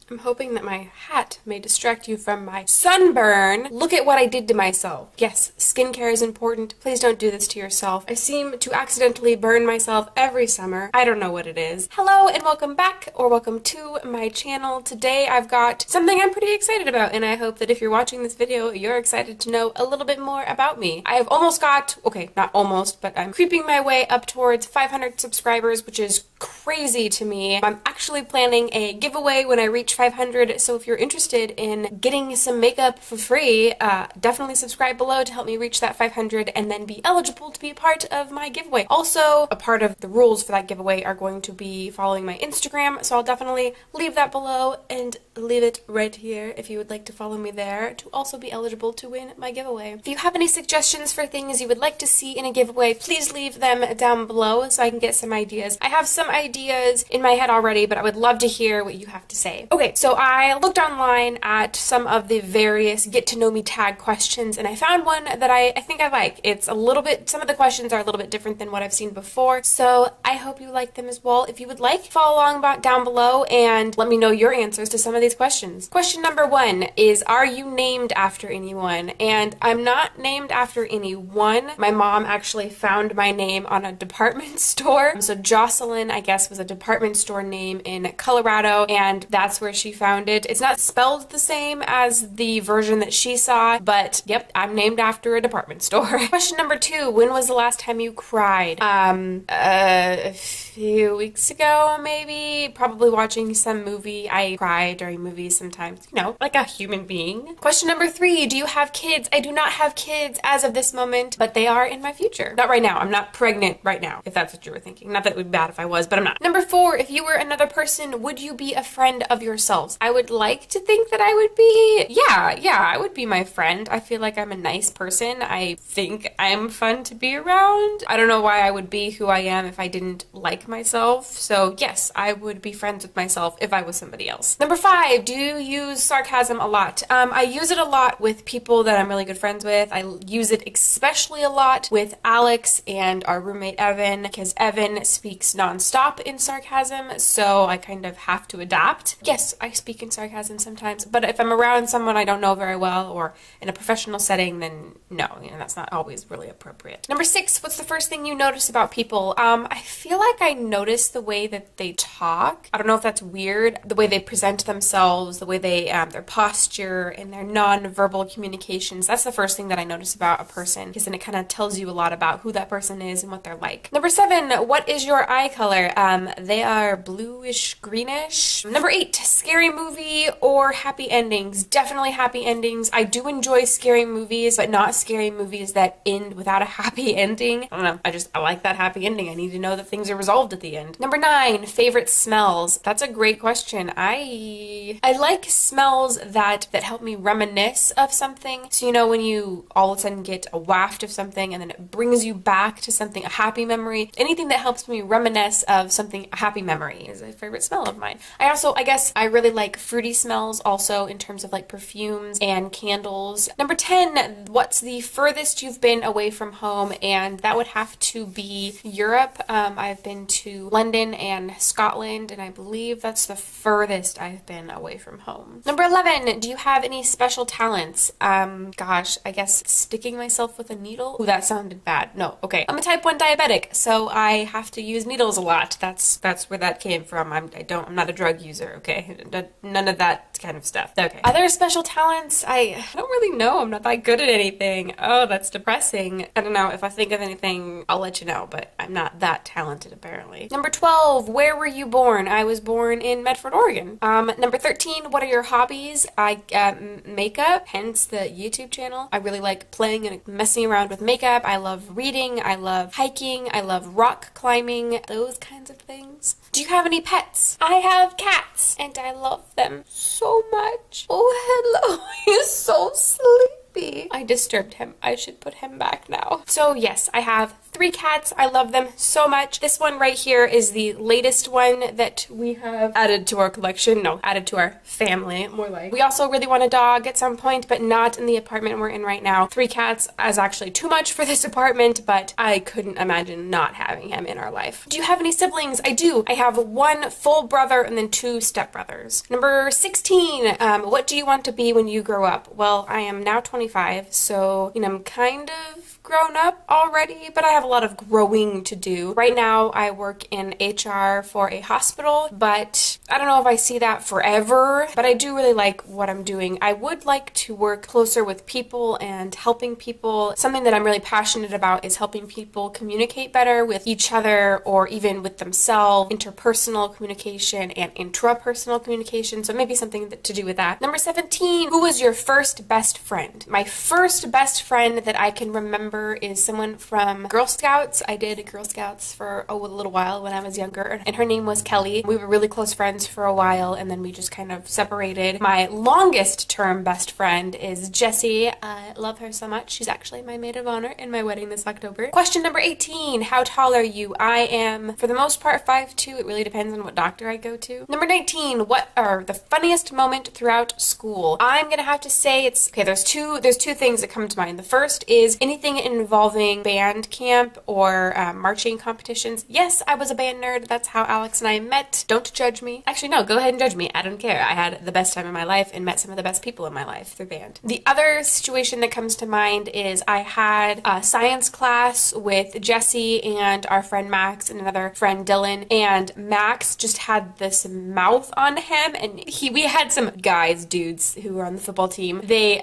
I'm hoping that my hat may distract you from my sunburn. Look at what I did to myself. Yes, skincare is important. Please don't do this to yourself. I seem to accidentally burn myself every summer. I don't know what it is. Hello and welcome back, or welcome to my channel. Today I've got something I'm pretty excited about, and I hope that if you're watching this video, you're excited to know a little bit more about me. I have almost got, okay, not almost, but I'm creeping my way up towards 500 subscribers, which is crazy to me. I'm actually planning a giveaway when I reach 500, so if you're interested in getting some makeup for free, definitely subscribe below to help me reach that 500 and then be eligible to be a part of my giveaway. Also, a part of the rules for that giveaway are going to be following my Instagram, so I'll definitely leave that below and leave it right here if you would like to follow me there to also be eligible to win my giveaway. If you have any suggestions for things you would like to see in a giveaway, please leave them down below so I can get some ideas. I have some ideas in my head already, but I would love to hear what you have to say. Okay, so I looked online at some of the various get to know me tag questions, and I found one that I think I like. It's a little bit, some of the questions are a little bit different than what I've seen before, so I hope you like them as well. If you would like, follow along down below and let me know your answers to some of these questions. Question number 1 is, are you named after anyone? And I'm not named after anyone. My mom actually found my name on a department store. So Jocelyn, I guess, was a department store name in Colorado, and that's where she found it. It's not spelled the same as the version that she saw, but yep, I'm named after a department store. Question number 2, when was the last time you cried? A few weeks ago, maybe. Probably watching some movie. I cry during movies sometimes, you know, like a human being. Question number 3, do you have kids? I do not have kids as of this moment, but they are in my future. Not right now. I'm not pregnant right now, if that's what you were thinking. Not that it would be bad if I was, but I'm not. Number 4, if you were another person, would you be a friend of yourselves? I would like to think that I would be. Yeah, I would be my friend. I feel like I'm a nice person. I think I'm fun to be around. I don't know why I would be who I am if I didn't like myself. So yes, I would be friends with myself if I was somebody else. Number 5, do you use sarcasm a lot? I use it a lot with people that I'm really good friends with. I use it especially a lot with Alex and our roommate Evan, because Evan speaks nonstop in sarcasm, so I kind of have to adapt. Yes, I speak in sarcasm sometimes, but if I'm around someone I don't know very well or in a professional setting, then no, you know, that's not always really appropriate. Number 6, what's the first thing you notice about people? I feel like I notice the way that they talk. I don't know if that's weird. The way they present themselves, the way they, their posture and their non-verbal communications. That's the first thing that I notice about a person, because then it kind of tells you a lot about who that person is and what they're like. Number 7, what is your eye color? They are bluish, greenish. Number 8, scary movie or happy endings? Definitely happy endings. I do enjoy scary movies, but not scary movies that end without a happy ending. I don't know. I like that happy ending. I need to know that things are resolved at the end. Number 9, favorite smells. That's a great question. I like smells that help me reminisce of something. So you know when you all of a sudden get a waft of something and then it brings you back to something, a happy memory. Anything that helps me reminisce of something, a happy memory, is a favorite smell of mine. I guess I really like fruity smells also in terms of like perfumes and candles. Number 10, what's the furthest you've been away from home? And that would have to be Europe. I've been to London and Scotland, and I believe that's the furthest I've been away from home. Number 11, do you have any special talents? Gosh, I guess sticking myself with a needle? Ooh, that sounded bad. No, okay. I'm a type 1 diabetic, so I have to use needles a lot. That's where that came from. I'm not a drug user, okay? None of that kind of stuff. Okay. Other special talents? I don't really know. I'm not that good at anything. Oh, that's depressing. I don't know. If I think of anything, I'll let you know, but I'm not that talented apparently. Number 12, where were you born? I was born in Medford, Oregon. Number 13, what are your hobbies? Makeup, hence the YouTube channel. I really like playing and messing around with makeup. I love reading. I love hiking. I love rock climbing, those kinds of things. Do you have any pets? I have cats, and I love them so much. Oh, hello. He's so sleepy. I disturbed him. I should put him back now. So yes, I have 3 cats. I love them so much. This one right here is the latest one that we have added to our collection. No, added to our family, more like. We also really want a dog at some point, but not in the apartment we're in right now. 3 cats is actually too much for this apartment, but I couldn't imagine not having him in our life. Do you have any siblings? I do. I have 1 full brother and then 2 stepbrothers. Number 16, what do you want to be when you grow up? Well, I am now 25, so, I'm kind of grown up already, but I have a lot of growing to do. Right now, I work in HR for a hospital, but I don't know if I see that forever, but I do really like what I'm doing. I would like to work closer with people and helping people. Something that I'm really passionate about is helping people communicate better with each other or even with themselves, interpersonal communication and intrapersonal communication, so maybe something to do with that. Number 17, who was your first best friend? My first best friend that I can remember is someone from Girl Scouts. I did Girl Scouts for a little while when I was younger, and her name was Kelly. We were really close friends for a while, and then we just kind of separated. My longest term best friend is Jessie. I love her so much. She's actually my maid of honor in my wedding this October. Question number 18, how tall are you? I am, for the most part, 5'2". It really depends on what doctor I go to. Number 19, what are the funniest moment throughout school? I'm gonna have to say it's, okay, there's two things that come to mind. The first is anything involving band camp or marching competitions. Yes, I was a band nerd. That's how Alex and I met. Don't judge me. Actually, no, go ahead and judge me. I don't care. I had the best time of my life and met some of the best people in my life through band. The other situation that comes to mind is I had a science class with Jesse and our friend Max and another friend Dylan, and Max just had this mouth on him, and we had some dudes who were on the football team. They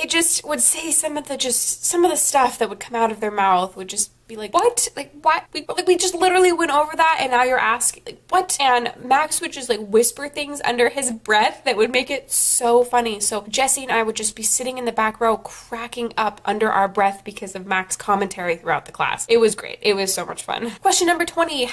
just would say some of the stuff that would come out of their mouth would just be like, what? Like, what? We just literally went over that, and now you're asking, like, what? And Max would just, like, whisper things under his breath that would make it so funny. So Jesse and I would just be sitting in the back row cracking up under our breath because of Max's commentary throughout the class. It was great. It was so much fun. Question number 20.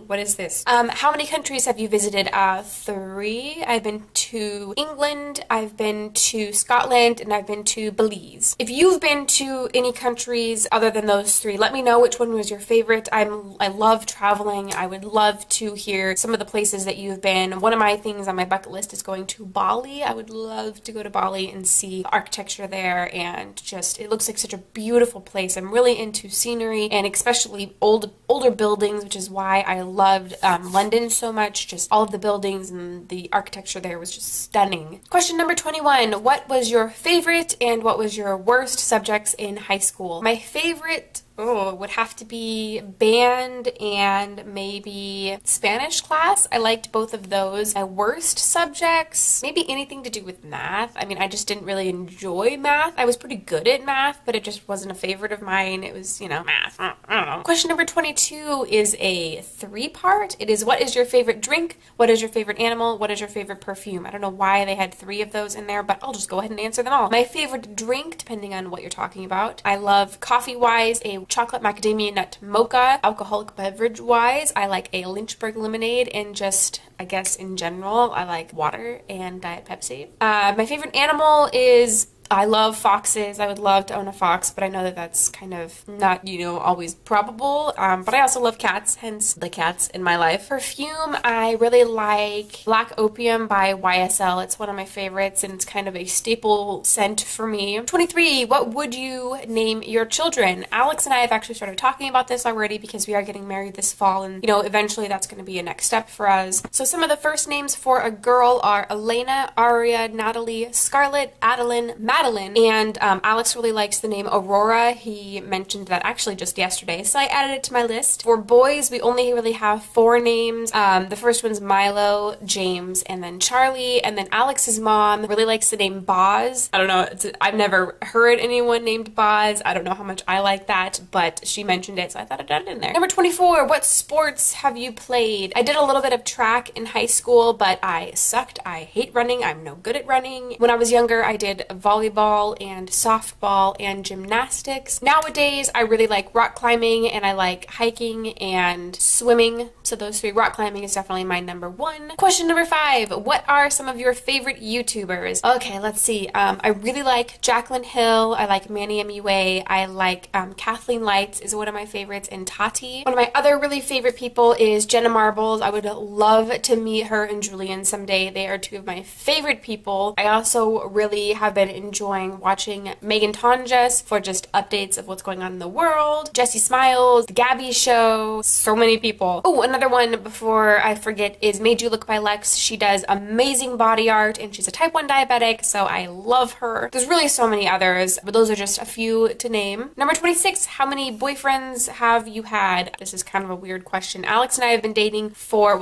What is this? How many countries have you visited? 3. I've been to England, I've been to Scotland, and I've been to Belize. If you've been to any countries other than those 3, let me know which one was your favorite. I love traveling. I would love to hear some of the places that you've been. One of my things on my bucket list is going to Bali. I would love to go to Bali and see the architecture there, and just, it looks like such a beautiful place. I'm really into scenery and especially older buildings, which is why I loved London so much. Just all of the buildings and the architecture there was just stunning. Question number 21. What was your favorite and what was your worst subjects in high school? My favorite would have to be band and maybe Spanish class. I liked both of those. My worst subjects, maybe anything to do with math. I mean, I just didn't really enjoy math. I was pretty good at math, but it just wasn't a favorite of mine. It was, math. I don't know. Question number 22 is a 3-part. It is, what is your favorite drink? What is your favorite animal? What is your favorite perfume? I don't know why they had 3 of those in there, but I'll just go ahead and answer them all. My favorite drink, depending on what you're talking about. I love, coffee-wise, a chocolate macadamia nut mocha. Alcoholic beverage wise, I like a Lynchburg lemonade, and just, I guess in general, I like water and Diet Pepsi. My favorite animal is, I love foxes. I would love to own a fox, but I know that that's kind of not, always probable. But I also love cats, hence the cats in my life. Perfume, I really like Black Opium by YSL. It's one of my favorites, and it's kind of a staple scent for me. 23, what would you name your children? Alex and I have actually started talking about this already because we are getting married this fall, and, eventually that's going to be a next step for us. So some of the first names for a girl are Elena, Aria, Natalie, Scarlett, Adeline, Madeline, and Alex really likes the name Aurora. He mentioned that actually just yesterday, so I added it to my list. For boys, we only really have 4 names. The first one's Milo, James, and then Charlie, and then Alex's mom really likes the name Boz. I don't know, I've never heard anyone named Boz. I don't know how much I like that, but she mentioned it, so I thought I'd add it in there. Number 24, what sports have you played? I did a little bit of track in high school, but I sucked. I hate running. I'm no good at running. When I was younger, I did volleyball volleyball and softball and gymnastics. Nowadays, I really like rock climbing and I like hiking and swimming. So those three, rock climbing is definitely my number one. Question number 5, what are some of your favorite YouTubers? Okay, let's see. I really like Jaclyn Hill. I like Manny MUA. I like Kathleen Lights is one of my favorites, and Tati. One of my other really favorite people is Jenna Marbles. I would love to meet her and Julian someday. They are two of my favorite people. I also really have been enjoying watching Megan Tonjes for just updates of what's going on in the world. Jessie Smiles, The Gabby Show, so many people. Oh, another one before I forget is Made You Look by Lex. She does amazing body art and she's a type 1 diabetic, so I love her. There's really so many others, but those are just a few to name. Number 26, how many boyfriends have you had? This is kind of a weird question. Alex and I have been dating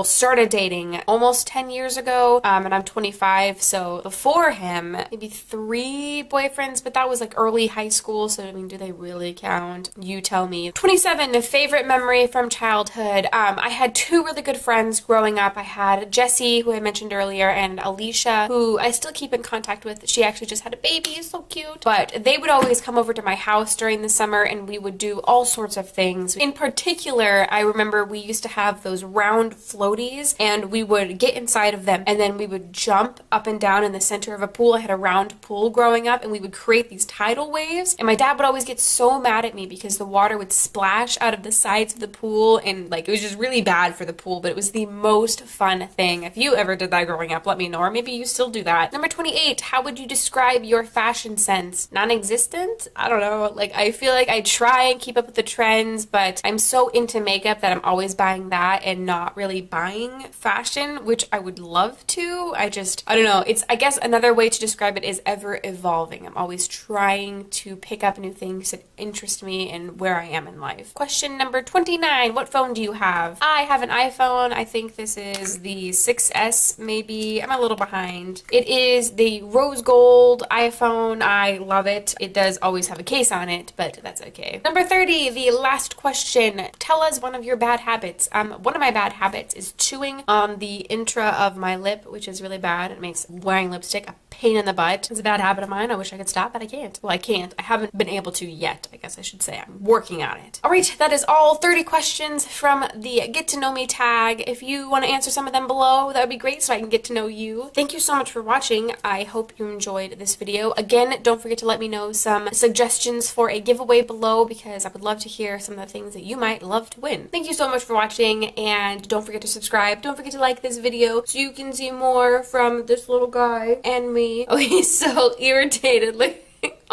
started dating almost 10 years ago, and I'm 25, so before him, maybe 3 boyfriends, but that was like early high school, so I mean, do they really count? You tell me. 27, favorite memory from childhood. I had 2 really good friends growing up. I had Jessie, who I mentioned earlier, and Alicia, who I still keep in contact with. She actually just had a baby, so cute. But they would always come over to my house during the summer and we would do all sorts of things. In particular, I remember we used to have those round floaties and we would get inside of them and then we would jump up and down in the center of a pool. I had a round pool growing up and we would create these tidal waves, and my dad would always get so mad at me because the water would splash out of the sides of the pool, and like it was just really bad for the pool, but it was the most fun thing. If you ever did that growing up, let me know, or maybe you still do that. Number 28, how would you describe your fashion sense? Non-existent? I don't know. Like, I feel like I try and keep up with the trends, but I'm so into makeup that I'm always buying that and not really buying fashion, which I would love to. I don't know. I guess another way to describe it is ever evolving. I'm always trying to pick up new things that interest me and where I am in life. Question number 29, what phone do you have? I have an iPhone. I think this is the 6S maybe. I'm a little behind. It is the rose gold iPhone. I love it. It does always have a case on it, but that's okay. Number 30, the last question. Tell us one of your bad habits. One of my bad habits is chewing on the intra of my lip, which is really bad. It makes wearing lipstick a pain in the butt. It's a bad habit of mine. I wish I could stop, but I can't. Well, I can't. I haven't been able to yet, I guess I should say. I'm working on it. All right, that is all 30 questions from the Get to Know Me tag. If you want to answer some of them below, that would be great so I can get to know you. Thank you so much for watching. I hope you enjoyed this video. Again, don't forget to let me know some suggestions for a giveaway below because I would love to hear some of the things that you might love to win. Thank you so much for watching, and don't forget to subscribe. Don't forget to like this video so you can see more from this little guy and me. Oh, he's so irritated.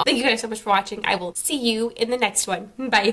Thank you guys so much for watching. I will see you in the next one. Bye.